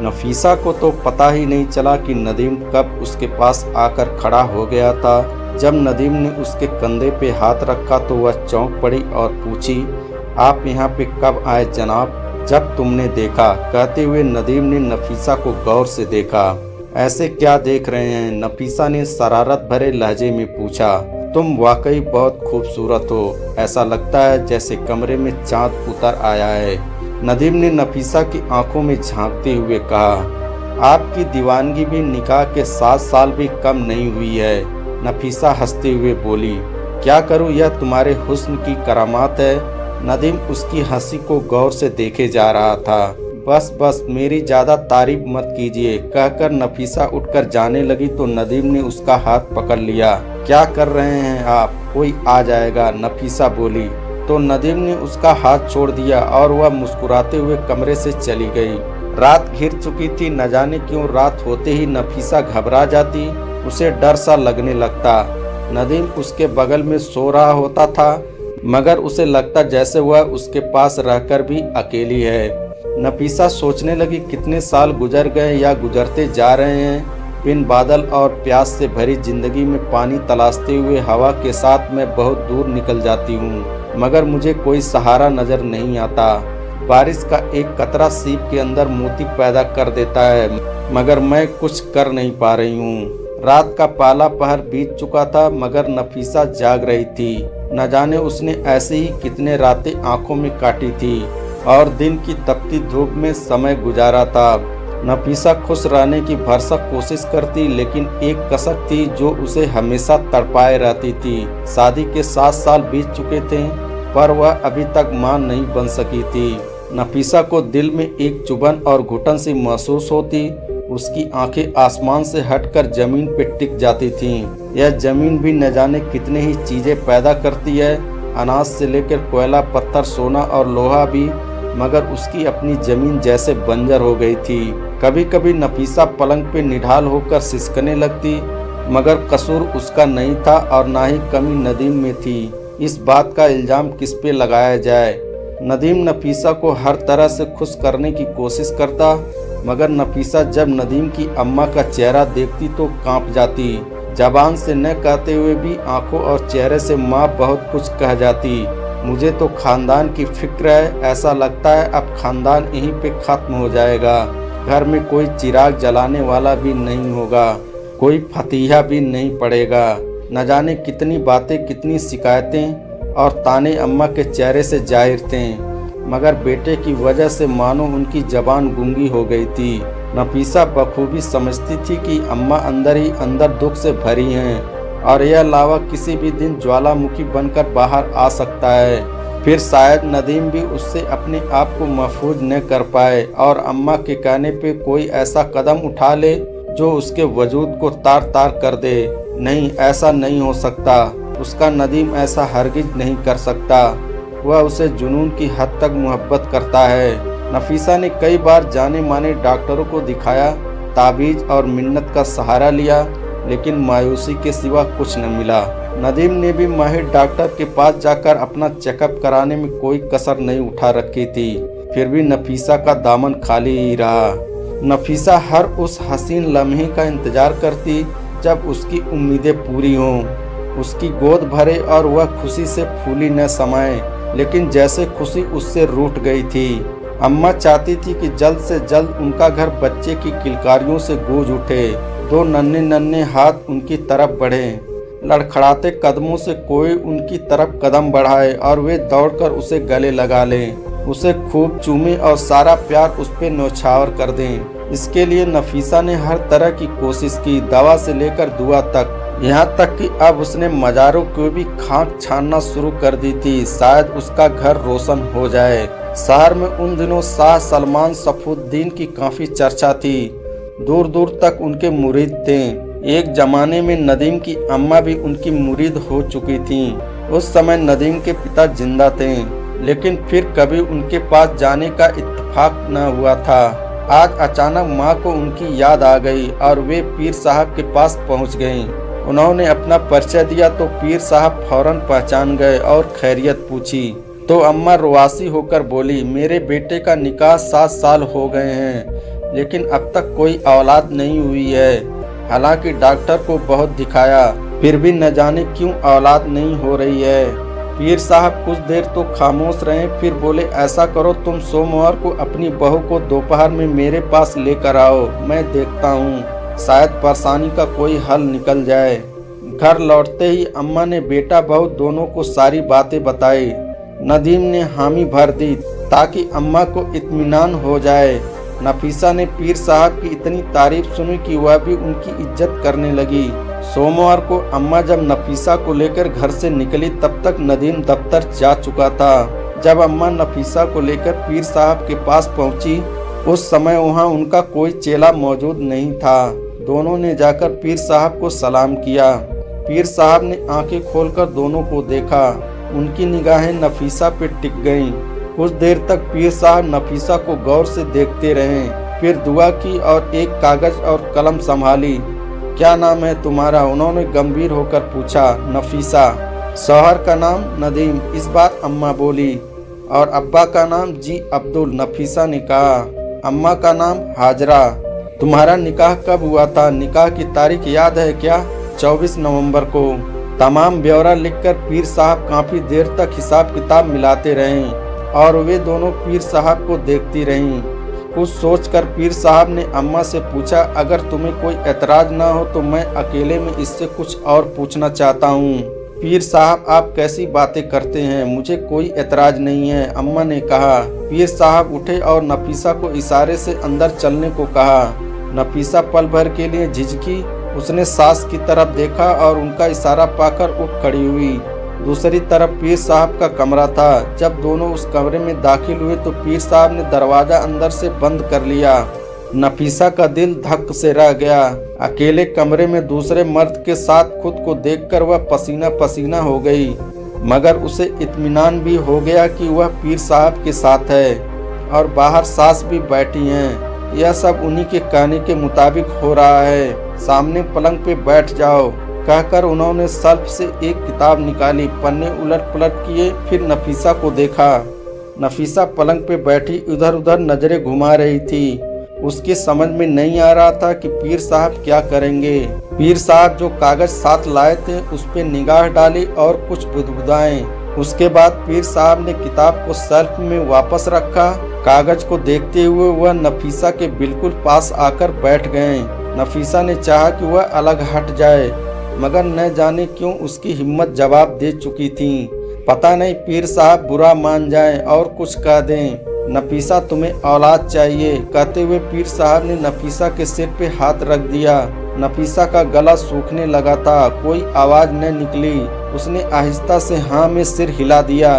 नफीसा को तो पता ही नहीं चला कि नदीम कब उसके पास आकर खड़ा हो गया था। जब नदीम ने उसके कंधे पे हाथ रखा तो वह चौंक पड़ी और पूछी, आप यहाँ पे कब आए जनाब? जब तुमने देखा, कहते हुए नदीम ने नफीसा को गौर से देखा। ऐसे क्या देख रहे हैं? नफीसा ने शरारत भरे लहजे में पूछा। तुम वाकई बहुत खूबसूरत हो, ऐसा लगता है जैसे कमरे में चांद उतर आया है। नदीम ने नफीसा की आंखों में झांकते हुए कहा, आपकी दीवानगी भी निकाह के 7 साल भी कम नहीं हुई है। नफीसा हंसते हुए बोली, क्या करूं, यह तुम्हारे हुस्न की करामात है। नदीम उसकी हंसी को गौर से देखे जा रहा था। बस बस, मेरी ज़्यादा तारीफ मत कीजिए, कहकर नफीसा उठकर जाने लगी तो नदीम ने उसका हाथ पकड़ लिया। क्या कर रहे हैं आप? कोई आ जाएगा, नफीसा बोली। तो नदीम ने उसका हाथ छोड़ दिया और वह मुस्कुराते हुए कमरे से चली गई। रात घिर चुकी थी, न जाने क्यों रात होते ही नफीसा घबरा जाती, उसे डर सा लगने लगता। नदीम उसके बगल में सो रहा होता था, मगर उसे लगता जैसे वह उसके पास रहकर भी अकेली है। नफीसा सोचने लगी, कितने साल गुजर गए या गुजरते जा रहे हैं। बिन बादल और प्यास से भरी जिंदगी में पानी तलाशते हुए हवा के साथ मैं बहुत दूर निकल जाती हूँ, मगर मुझे कोई सहारा नजर नहीं आता। बारिश का एक कतरा सीप के अंदर मोती पैदा कर देता है, मगर मैं कुछ कर नहीं पा रही हूँ। रात का पहला पहर बीत चुका था, मगर नफीसा जाग रही थी। न जाने उसने ऐसे ही कितने रातें आंखों में काटी थी और दिन की तपती धूप में समय गुजारा था। नफीसा खुश रहने की भरसक कोशिश करती, लेकिन एक कसक थी जो उसे हमेशा तड़पाए रहती थी। शादी के 7 साल बीत चुके थे, पर वह अभी तक मां नहीं बन सकी थी। नफीसा को दिल में एक चुभन और घुटन सी महसूस होती। उसकी आंखें आसमान से हटकर जमीन पे टिक जाती थीं। यह जमीन भी न जाने कितने ही चीजें पैदा करती है, अनाज से लेकर कोयला, पत्थर, सोना और लोहा भी, मगर उसकी अपनी जमीन जैसे बंजर हो गई थी। कभी कभी नफीसा पलंग पे निढाल होकर सिसकने लगती, मगर कसूर उसका नहीं था और ना ही कमी नदीम में थी। इस बात का इल्जाम किस पे लगाया जाए? नदीम नफीसा को हर तरह से खुश करने की कोशिश करता, मगर नफीसा जब नदीम की अम्मा का चेहरा देखती तो कांप जाती। जबान से न कहते हुए भी आंखों और चेहरे से माँ बहुत कुछ कह जाती। मुझे तो खानदान की फिक्र है, ऐसा लगता है अब खानदान यहीं पे खत्म हो जाएगा। घर में कोई चिराग जलाने वाला भी नहीं होगा, कोई फतीहा भी नहीं पड़ेगा। न जाने कितनी बातें, कितनी शिकायतें और ताने अम्मा के चेहरे से जाहिर थे, मगर बेटे की वजह से मानो उनकी जबान गूंगी हो गई थी। नफीसा बखूबी समझती थी कि अम्मा अंदर ही अंदर दुख से भरी हैं और यह लावा किसी भी दिन ज्वालामुखी बनकर बाहर आ सकता है। फिर शायद नदीम भी उससे अपने आप को महफूज न कर पाए और अम्मा के कहने पे कोई ऐसा कदम उठा ले जो उसके वजूद को तार तार कर दे। नहीं, ऐसा नहीं हो सकता। उसका नदीम ऐसा हरगिज नहीं कर सकता। वह उसे जुनून की हद तक मोहब्बत करता है। नफीसा ने कई बार जाने माने डॉक्टरों को दिखाया, ताबीज और मिन्नत का सहारा लिया, लेकिन मायूसी के सिवा कुछ न मिला। नदीम ने भी माहिर डॉक्टर के पास जाकर अपना चेकअप कराने में कोई कसर नहीं उठा रखी थी, फिर भी नफीसा का दामन खाली ही रहा। नफीसा हर उस हसीन लम्हे का इंतजार करती जब उसकी उम्मीदें पूरी हों, उसकी गोद भरे और वह खुशी से फूली न समाये, लेकिन जैसे खुशी उससे रूठ गई थी। अम्मा चाहती थी कि जल्द से जल्द उनका घर बच्चे की किलकारियों से गूंज उठे, 2 नन्हे नन्हे हाथ उनकी तरफ बढ़े, लड़खड़ाते कदमों से कोई उनकी तरफ कदम बढ़ाए और वे दौड़कर उसे गले लगा लें, उसे खूब चूमे और सारा प्यार उस पर न्यौछावर कर दें। इसके लिए नफीसा ने हर तरह की कोशिश की, दवा से लेकर दुआ तक, यहाँ तक कि अब उसने मज़ारों को भी खाक छानना शुरू कर दी थी, शायद उसका घर रोशन हो जाए। शहर में उन दिनों शाह सलमान सफुद्दीन की काफ़ी चर्चा थी, दूर दूर तक उनके मुरीद थे। एक जमाने में नदीम की अम्मा भी उनकी मुरीद हो चुकी थीं। उस समय नदीम के पिता जिंदा थे, लेकिन फिर कभी उनके पास जाने का इत्तेफाक न हुआ था। आज अचानक माँ को उनकी याद आ गई और वे पीर साहब के पास पहुँच गईं। उन्होंने अपना परिचय दिया तो पीर साहब फौरन पहचान गए और खैरियत पूछी तो अम्मा रुआसी होकर बोली, मेरे बेटे का निकाह 7 साल हो गए हैं, लेकिन अब तक कोई औलाद नहीं हुई है। हालांकि डॉक्टर को बहुत दिखाया, फिर भी न जाने क्यों औलाद नहीं हो रही है। पीर साहब कुछ देर तो खामोश रहे, फिर बोले, ऐसा करो, तुम सोमवार को अपनी बहू को दोपहर में मेरे पास लेकर आओ, मैं देखता हूँ, शायद परेशानी का कोई हल निकल जाए। घर लौटते ही अम्मा ने बेटा बहू दोनों को सारी बातें बताई। नदीम ने हामी भर दी ताकि अम्मा को इत्मीनान हो जाए। नफीसा ने पीर साहब की इतनी तारीफ सुनी कि वह भी उनकी इज्जत करने लगी। सोमवार को अम्मा जब नफीसा को लेकर घर से निकली तब तक नदीम दफ्तर जा चुका था। जब अम्मा नफीसा को लेकर पीर साहब के पास पहुंची, उस समय वहां उनका कोई चेला मौजूद नहीं था। दोनों ने जाकर पीर साहब को सलाम किया। पीर साहब ने आंखें खोलकर दोनों को देखा। उनकी निगाहें नफीसा पे टिक गईं। कुछ देर तक पीर साहब नफीसा को गौर से देखते रहे, फिर दुआ की और एक कागज और कलम संभाली। क्या नाम है तुम्हारा? उन्होंने गंभीर होकर पूछा। नफीसा। शौहर का नाम? नदीम। इस बार अम्मा बोली। और अब्बा का नाम? जी अब्दुल। नफीसा ने कहा। अम्मा का नाम? हाजरा। तुम्हारा निकाह कब हुआ था? निकाह की तारीख याद है क्या? 24 नवंबर को। तमाम ब्यौरा लिखकर पीर साहब काफी देर तक हिसाब किताब मिलाते रहे और वे दोनों पीर साहब को देखती रहीं। कुछ सोचकर पीर साहब ने अम्मा से पूछा, अगर तुम्हें कोई एतराज ना हो तो मैं अकेले में इससे कुछ और पूछना चाहता हूँ। पीर साहब, आप कैसी बातें करते हैं, मुझे कोई एतराज नहीं है, अम्मा ने कहा। पीर साहब उठे और नफीसा को इशारे से अंदर चलने को कहा। नफीसा पल भर के लिए झिझकी। उसने सास की तरफ देखा और उनका इशारा पाकर उठ खड़ी हुई। दूसरी तरफ पीर साहब का कमरा था। जब दोनों उस कमरे में दाखिल हुए तो पीर साहब ने दरवाजा अंदर से बंद कर लिया। नफीसा का दिल धक से रह गया। अकेले कमरे में दूसरे मर्द के साथ खुद को देखकर वह पसीना पसीना हो गई, मगर उसे इत्मीनान भी हो गया कि वह पीर साहब के साथ है और बाहर सास भी बैठी हैं। यह सब उन्हीं के कहने के मुताबिक हो रहा है। सामने पलंग पे बैठ जाओ, कहकर उन्होंने शेल्फ से एक किताब निकाली। पन्ने उलट पलट किए, फिर नफीसा को देखा। नफीसा पलंग पे बैठी इधर उधर नजरें घुमा रही थी। उसकी समझ में नहीं आ रहा था कि पीर साहब क्या करेंगे। पीर साहब जो कागज साथ लाए थे उस पे निगाह डाली और कुछ बुदबुदाए। उसके बाद पीर साहब ने किताब को शेल्फ में वापस रखा। कागज को देखते हुए वह नफीसा के बिल्कुल पास आकर बैठ गए। नफीसा ने चाहा कि वह अलग हट जाए, मगर न जाने क्यों उसकी हिम्मत जवाब दे चुकी थी। पता नहीं पीर साहब बुरा मान जाएं और कुछ कह दें। नफीसा, तुम्हें औलाद चाहिए, कहते हुए पीर साहब ने नफीसा के सिर पे हाथ रख दिया। नफीसा का गला सूखने लगा था, कोई आवाज न निकली। उसने आहिस्ता से हाँ में सिर हिला दिया।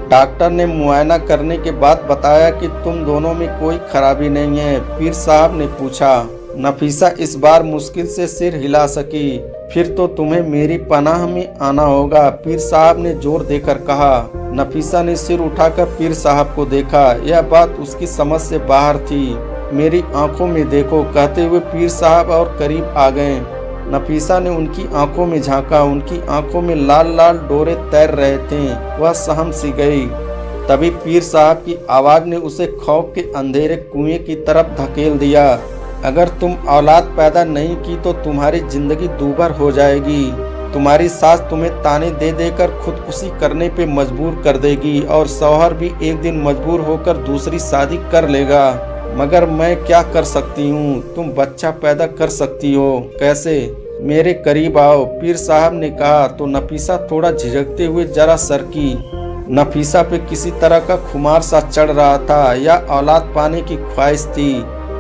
डॉक्टर ने मुआयना करने के बाद बताया कि तुम दोनों में कोई खराबी नहीं है। पीर साहब ने पूछा। नफीसा इस बार मुश्किल से सिर हिला सकी। फिर तो तुम्हें मेरी पनाह में आना होगा, पीर साहब ने जोर देकर कहा। नफीसा ने सिर उठाकर पीर साहब को देखा। यह बात उसकी समझ से बाहर थी। मेरी आंखों में देखो, कहते हुए पीर साहब और करीब आ गए। नफीसा ने उनकी आंखों में झांका। उनकी आंखों में लाल लाल डोरे तैर रहे थे। वह सहम सी गई। तभी पीर साहब की आवाज ने उसे खौफ के अंधेरे कुएं की तरफ धकेल दिया। अगर तुम औलाद पैदा नहीं की तो तुम्हारी जिंदगी दूभर हो जाएगी। तुम्हारी सास तुम्हें ताने दे देकर खुदकुशी करने पे मजबूर कर देगी और शौहर भी एक दिन मजबूर होकर दूसरी शादी कर लेगा। मगर मैं क्या कर सकती हूँ? तुम बच्चा पैदा कर सकती हो। कैसे? मेरे करीब आओ, पीर साहब ने कहा। तो नफीसा थोड़ा झिझकते हुए जरा सरकी। नफीसा पे किसी तरह का खुमार सा चढ़ रहा था या औलाद पाने की ख्वाहिश थी,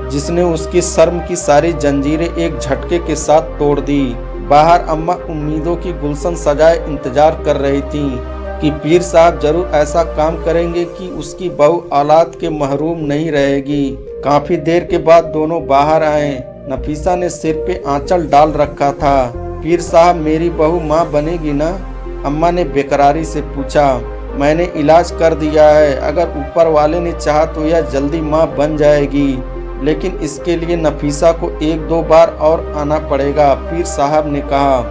जिसने उसकी शर्म की सारी जंजीरें एक झटके के साथ तोड़ दी। बाहर अम्मा उम्मीदों की गुलशन सजाए इंतजार कर रही थीं कि पीर साहब जरूर ऐसा काम करेंगे कि उसकी बहू औलाद के महरूम नहीं रहेगी। काफी देर के बाद दोनों बाहर आए। नफीसा ने सिर पे आंचल डाल रखा था। पीर साहब, मेरी बहू माँ बनेगी ना? अम्मा ने बेकरारी से पूछा। मैंने इलाज कर दिया है, अगर ऊपर वाले ने चाहा तो यह जल्दी माँ बन जाएगी, लेकिन इसके लिए नफीसा को 1-2 बार और आना पड़ेगा, पीर साहब ने कहा।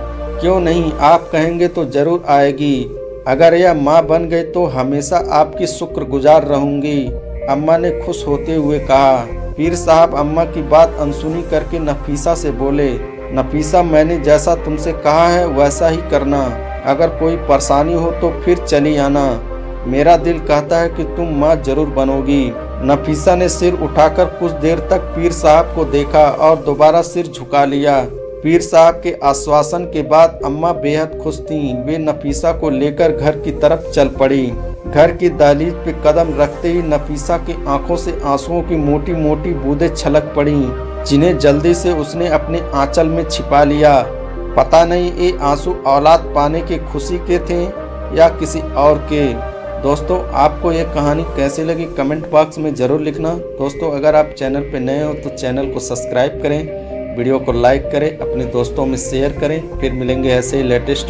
क्यों नहीं, आप कहेंगे तो जरूर आएगी। अगर यह माँ बन गई तो हमेशा आपकी शुक्रगुजार रहूंगी, अम्मा ने खुश होते हुए कहा। पीर साहब अम्मा की बात अनसुनी करके नफीसा से बोले, नफीसा मैंने जैसा तुमसे कहा है वैसा ही करना, अगर कोई परेशानी हो तो फिर चली आना, मेरा दिल कहता है कि तुम माँ जरूर बनोगी। नफीसा ने सिर उठाकर कुछ देर तक पीर साहब को देखा और दोबारा सिर झुका लिया। पीर साहब के आश्वासन के बाद अम्मा बेहद खुश थीं। वे नफीसा को लेकर घर की तरफ चल पड़ी। घर की दहलीज पे कदम रखते ही नफीसा की आंखों से आंसुओं की मोटी मोटी बूंदें छलक पड़ी, जिन्हें जल्दी से उसने अपने आंचल में छिपा लिया। पता नहीं ये आंसू औलाद पाने की खुशी के थे या किसी और के। दोस्तों, आपको ये कहानी कैसी लगी कमेंट बॉक्स में ज़रूर लिखना। दोस्तों, अगर आप चैनल पर नए हो तो चैनल को सब्सक्राइब करें, वीडियो को लाइक करें, अपने दोस्तों में शेयर करें। फिर मिलेंगे ऐसे लेटेस्ट